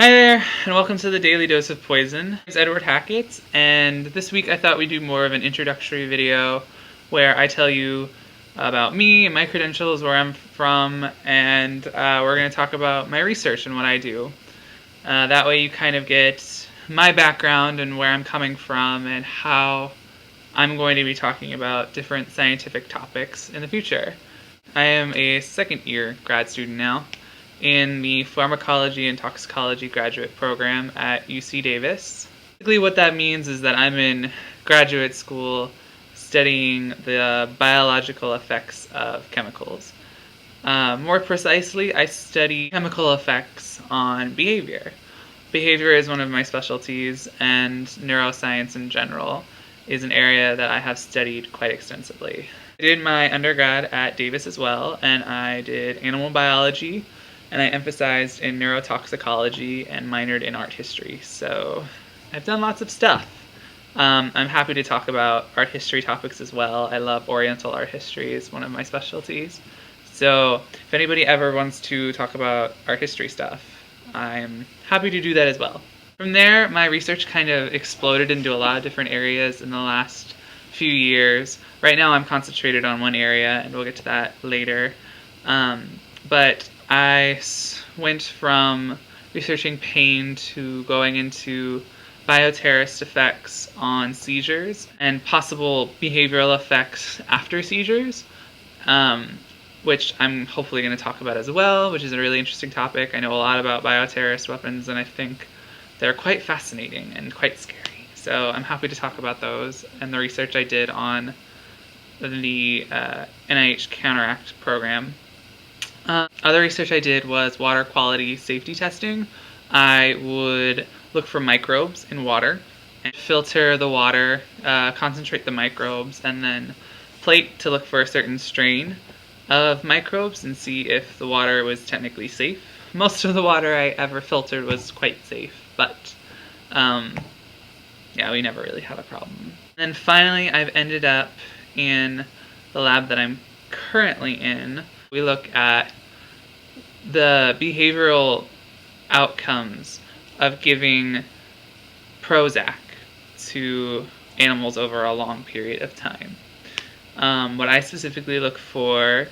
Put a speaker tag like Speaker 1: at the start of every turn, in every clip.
Speaker 1: Hi there, and welcome to the Daily Dose of Poison. It's Edward Hackett, and this week I thought we'd do more of an introductory video where I tell you about me and my credentials, where I'm from, and we're going to talk about my research and what I do. That way you kind of get my background and where I'm coming from and how I'm going to be talking about different scientific topics in the future. I am a second-year grad student now in the Pharmacology and Toxicology graduate program at UC Davis. Basically what that means is that I'm in graduate school studying the biological effects of chemicals. More precisely, I study chemical effects on behavior. Behavior is one of my specialties, and neuroscience in general is an area that I have studied quite extensively. I did my undergrad at Davis as well, and I did animal biology, and I emphasized in neurotoxicology and minored in art history. So I've done lots of stuff. I'm happy to talk about art history topics as well. I love Oriental art history, it's one of my specialties. So if anybody ever wants to talk about art history stuff, I'm happy to do that as well. From there, my research kind of exploded into a lot of different areas in the last few years. Right now I'm concentrated on one area, and we'll get to that later. But I went from researching pain to going into bioterrorist effects on seizures and possible behavioral effects after seizures, which I'm hopefully going to talk about as well, which is a really interesting topic. I know a lot about bioterrorist weapons, and I think they're quite fascinating and quite scary. So I'm happy to talk about those and the research I did on the NIH Counteract program. Other research I did was water quality safety testing. I would look for microbes in water and filter the water, concentrate the microbes, and then plate to look for a certain strain of microbes and see if the water was technically safe. Most of the water I ever filtered was quite safe, but yeah, we never really had a problem. And finally, I've ended up in the lab that I'm currently in. We look at the behavioral outcomes of giving Prozac to animals over a long period of time. What I specifically look for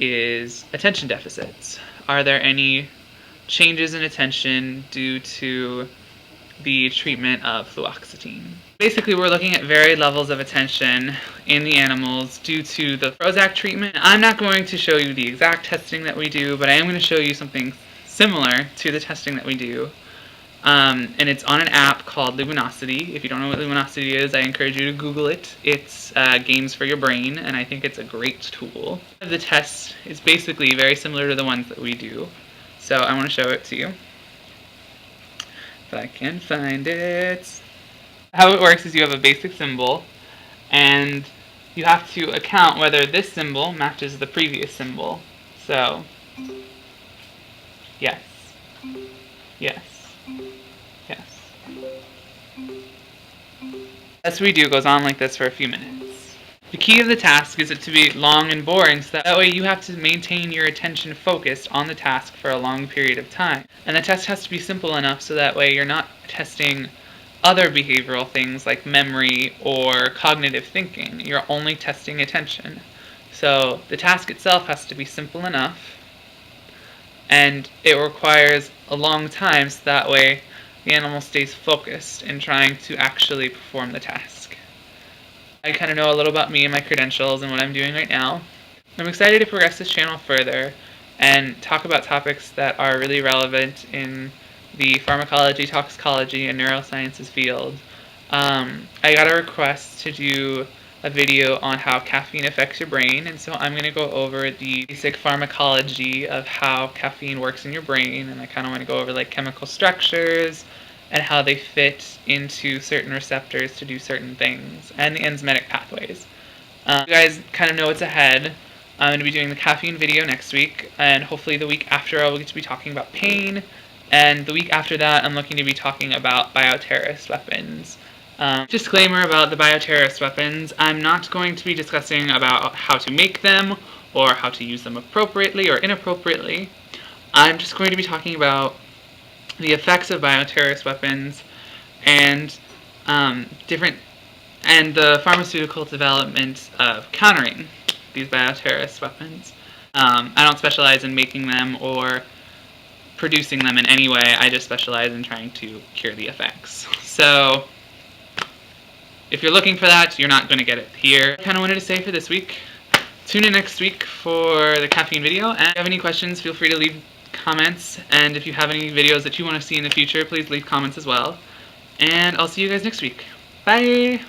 Speaker 1: is attention deficits. Are there any changes in attention due to the treatment of fluoxetine? Basically, we're looking at varied levels of attention in the animals due to the Prozac treatment. I'm not going to show you the exact testing that we do, but I am going to show you something similar to the testing that we do. And it's on an app called Luminosity. If you don't know what Luminosity is, I encourage you to Google it. It's games for your brain, and I think it's a great tool. The test is basically very similar to the ones that we do. So I want to show it to you. If I can find it. How it works is you have a basic symbol, and you have to account whether this symbol matches the previous symbol. So, yes, yes, yes. That's what we do. Goes on like this for a few minutes. The key of the task is it to be long and boring, so that way you have to maintain your attention focused on the task for a long period of time. And the test has to be simple enough so that way you're not testing other behavioral things like memory or cognitive thinking. You're only testing attention. So the task itself has to be simple enough, and it requires a long time so that way the animal stays focused in trying to actually perform the task. I kind of know a little about me and my credentials and what I'm doing right now. I'm excited to progress this channel further and talk about topics that are really relevant in the pharmacology, toxicology, and neurosciences field. I got a request to do a video on how caffeine affects your brain, and so I'm going to go over the basic pharmacology of how caffeine works in your brain, and I kind of want to go over like chemical structures and how they fit into certain receptors to do certain things, and the enzymatic pathways. You guys kind of know what's ahead. I'm going to be doing the caffeine video next week, and hopefully the week after I will get to be talking about pain. And the week after that, I'm looking to be talking about bioterrorist weapons. Disclaimer about the bioterrorist weapons, I'm not going to be discussing about how to make them or how to use them appropriately or inappropriately. I'm just going to be talking about the effects of bioterrorist weapons, and the pharmaceutical development of countering these bioterrorist weapons. I don't specialize in making them or producing them in any way. I just specialize in trying to cure the effects. So if you're looking for that, you're not going to get it here. I kind of wanted to say for this week. Tune in next week for the caffeine video, and if you have any questions, feel free to leave comments, and if you have any videos that you want to see in the future, please leave comments as well. And I'll see you guys next week. Bye!